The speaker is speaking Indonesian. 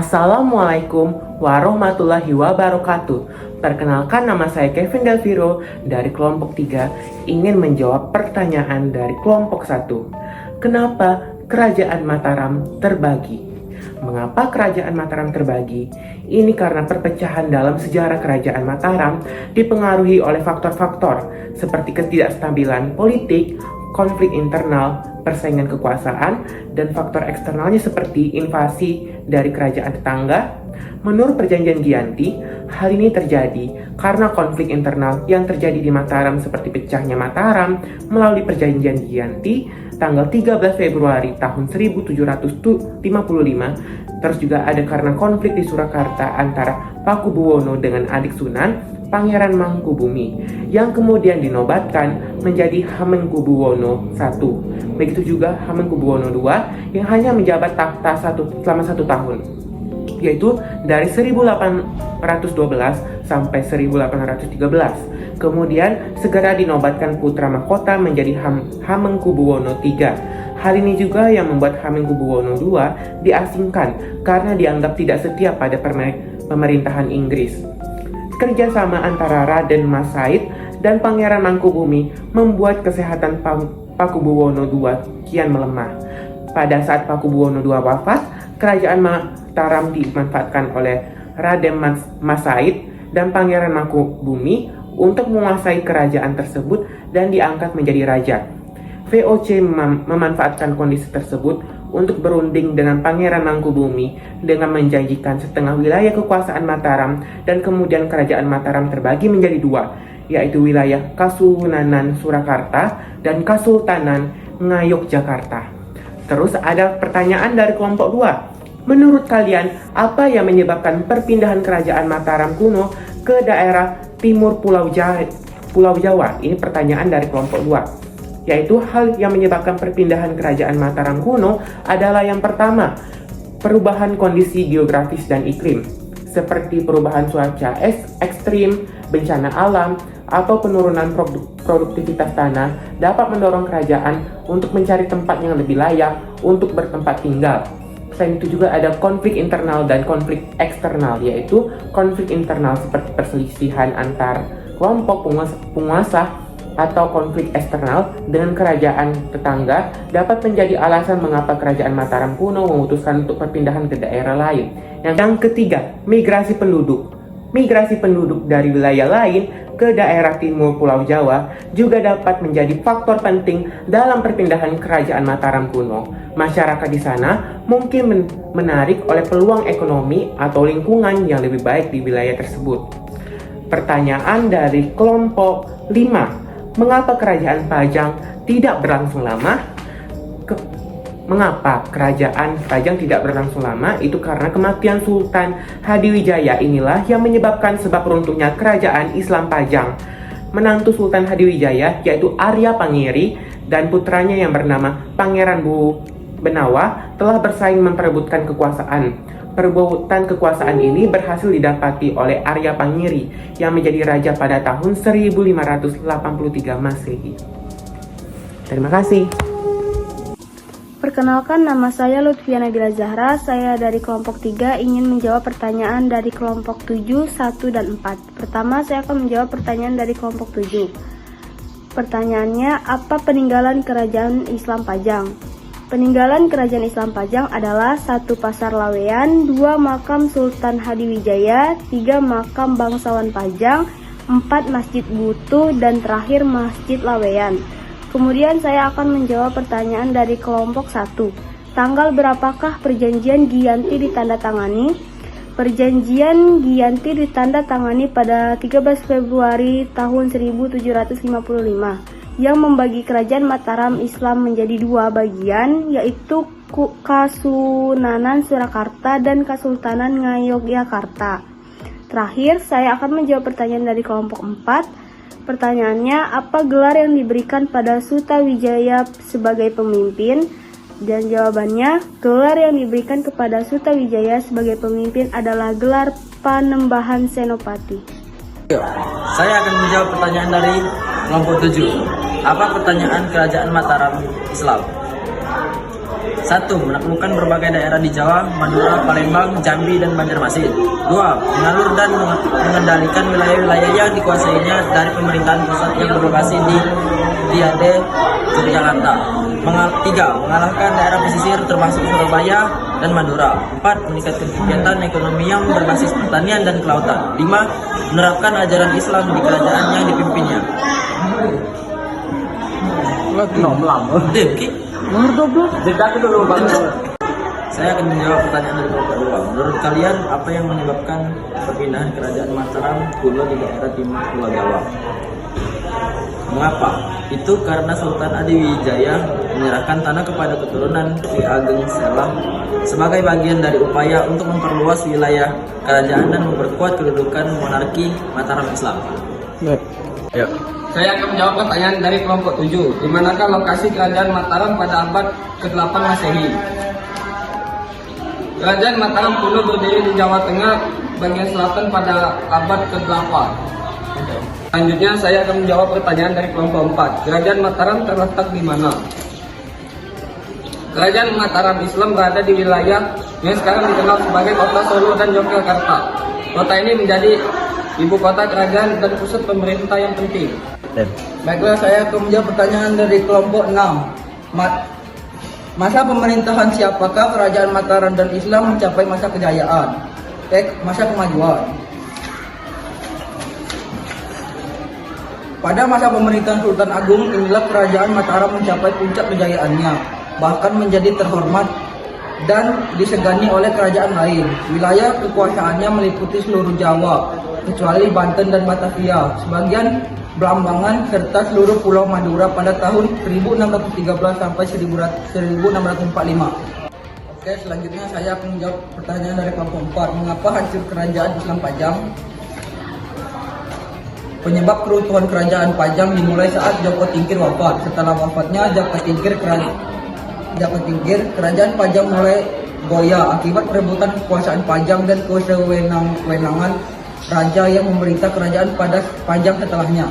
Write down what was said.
Assalamualaikum warahmatullahi wabarakatuh. Perkenalkan, nama saya Kevin Delviro dari kelompok 3 ingin menjawab pertanyaan dari kelompok 1. Kenapa Kerajaan Mataram terbagi? Mengapa Kerajaan Mataram terbagi? Ini karena perpecahan dalam sejarah Kerajaan Mataram dipengaruhi oleh faktor-faktor seperti ketidakstabilan politik, konflik internal, persaingan kekuasaan, dan faktor eksternalnya seperti invasi dari kerajaan tetangga. Menurut Perjanjian Giyanti, hal ini terjadi karena konflik internal yang terjadi di Mataram seperti pecahnya Mataram melalui Perjanjian Giyanti tanggal 13 Februari tahun 1755. Terus juga ada karena konflik di Surakarta antara Pakubuwono dengan adik Sunan, Pangeran Mangkubumi, yang kemudian dinobatkan menjadi Hamengkubuwono I. Begitu juga Hamengkubuwono II yang hanya menjabat tahta selama 1 tahun, yaitu dari 1812 sampai 1813. Kemudian segera dinobatkan putra mahkota menjadi Hamengkubuwono III. Hal ini juga yang membuat Hamengkubuwono II diasingkan karena dianggap tidak setia pada pemerintahan Inggris. Kerjasama antara Raden Mas Said dan Pangeran Mangkubumi membuat kesehatan Pakubuwono II kian melemah. Pada saat Pakubuwono II wafat, Kerajaan Mataram dimanfaatkan oleh Raden Mas Said dan Pangeran Mangkubumi untuk menguasai kerajaan tersebut dan diangkat menjadi raja. VOC memanfaatkan kondisi tersebut untuk berunding dengan Pangeran Mangkubumi dengan menjanjikan setengah wilayah kekuasaan Mataram, dan kemudian Kerajaan Mataram terbagi menjadi 2, yaitu wilayah Kasunanan Surakarta dan Kasultanan Ngayogyakarta. Terus ada pertanyaan dari kelompok 2. Menurut kalian, apa yang menyebabkan perpindahan Kerajaan Mataram kuno ke daerah timur Pulau Jawa? Ini pertanyaan dari kelompok 2. Yaitu hal yang menyebabkan perpindahan Kerajaan Mataram kuno adalah yang pertama, perubahan kondisi geografis dan iklim, seperti perubahan cuaca ekstrim, bencana alam, atau penurunan produktivitas tanah dapat mendorong kerajaan untuk mencari tempat yang lebih layak untuk bertempat tinggal. Selain itu juga ada konflik internal dan konflik eksternal, yaitu konflik internal seperti perselisihan antar kelompok penguasa, atau konflik eksternal dengan kerajaan tetangga dapat menjadi alasan mengapa Kerajaan Mataram kuno memutuskan untuk perpindahan ke daerah lain. Yang ketiga, migrasi penduduk. Migrasi penduduk dari wilayah lain ke daerah timur Pulau Jawa juga dapat menjadi faktor penting dalam perpindahan Kerajaan Mataram kuno. Masyarakat di sana mungkin menarik oleh peluang ekonomi atau lingkungan yang lebih baik di wilayah tersebut. Pertanyaan dari kelompok 5. Mengapa Kerajaan Pajang tidak berlangsung lama? Mengapa Kerajaan Pajang tidak berlangsung lama? Itu karena kematian Sultan Hadiwijaya inilah yang menyebabkan sebab runtuhnya Kerajaan Islam Pajang. Menantu Sultan Hadiwijaya yaitu Arya Pangiri dan putranya yang bernama Pangeran Benawa telah bersaing memperebutkan kekuasaan. Perebutan kekuasaan ini berhasil didapati oleh Arya Pangiri yang menjadi raja pada tahun 1583 Masehi. Terima kasih. Perkenalkan, nama saya Lutfia Nabila Zahra. Saya dari kelompok 3 ingin menjawab pertanyaan dari kelompok 7, 1, dan 4. Pertama, saya akan menjawab pertanyaan dari kelompok 7. Pertanyaannya, apa peninggalan Kerajaan Islam Pajang? Peninggalan Kerajaan Islam Pajang adalah 1 Pasar Laweyan, 2 Makam Sultan Hadiwijaya, 3 Makam Bangsawan Pajang, 4 Masjid Butuh, dan terakhir Masjid Laweyan. Kemudian saya akan menjawab pertanyaan dari kelompok 1. Tanggal berapakah Perjanjian Giyanti ditandatangani? Perjanjian Giyanti ditandatangani pada 13 Februari tahun 1755. Yang membagi Kerajaan Mataram Islam menjadi 2 bagian, yaitu Kasunanan Surakarta dan Kasultanan Ngayogyakarta. Terakhir, saya akan menjawab pertanyaan dari kelompok 4. Pertanyaannya, apa gelar yang diberikan pada Sutawijaya sebagai pemimpin? Dan jawabannya, gelar yang diberikan kepada Sutawijaya sebagai pemimpin adalah gelar Panembahan Senopati. Saya akan menjawab pertanyaan dari kelompok 7. Apa pertanyaan Kerajaan Mataram Islam? 1. Menaklukkan berbagai daerah di Jawa, Madura, Palembang, Jambi, dan Banjarmasin. 2. Mengalur dan mengendalikan wilayah-wilayah yang dikuasainya dari pemerintahan pusat yang berlokasi di Diade, Yogyakarta. 3. Mengalahkan daerah pesisir termasuk Surabaya dan Madura. 4. Meningkatkan kegiatan ekonomi yang berbasis pertanian dan kelautan. 5. Menerapkan ajaran Islam di kerajaan yang dipimpinnya. Saya akan menjawab pertanyaan dari kelompok 2. Menurut kalian, apa yang menyebabkan perpindahan kerajaan Mataram kuno di daerah timur Pulau Jawa? Mengapa? Itu karena Sultan Adiwijaya menyerahkan tanah kepada keturunan Ki Ageng Selah sebagai bagian dari upaya untuk memperluas wilayah kerajaan dan memperkuat kedudukan monarki Mataram Islam. Saya akan menjawab pertanyaan dari kelompok 7. Di manakah lokasi kerajaan Mataram pada abad ke-8 Masehi? Kerajaan Mataram kuno berdiri di Jawa Tengah bagian selatan pada abad ke-8. Selanjutnya saya akan menjawab pertanyaan dari kelompok 4. Kerajaan Mataram terletak di mana? Kerajaan Mataram Islam berada di wilayah yang sekarang dikenal sebagai Kota Solo dan Yogyakarta. Kota ini menjadi ibu kota kerajaan dan pusat pemerintah yang penting. Baiklah, saya akan menjawab pertanyaan dari kelompok 6. Masa pemerintahan siapakah kerajaan Mataram dan Islam mencapai masa kejayaan? Masa kemajuan. Pada masa pemerintahan Sultan Agung, inilah kerajaan Mataram mencapai puncak kejayaannya, bahkan menjadi terhormat dan disegani oleh kerajaan lain. Wilayah kekuasaannya meliputi seluruh Jawa, kecuali Banten dan Batavia, sebagian Blambangan, serta seluruh Pulau Madura pada tahun 1613 sampai 1645. Oke, selanjutnya saya akan menjawab pertanyaan dari kelompok 4. Mengapa hancur kerajaan Islam Pajang? Penyebab keruntuhan kerajaan Pajang dimulai saat Joko Tingkir wafat. Setelah wafatnya Joko Tingkir, kerajaan Pajang mulai goyah akibat perebutan kekuasaan Pajang dan kewenangan raja yang memerintah kerajaan pada Pajang setelahnya.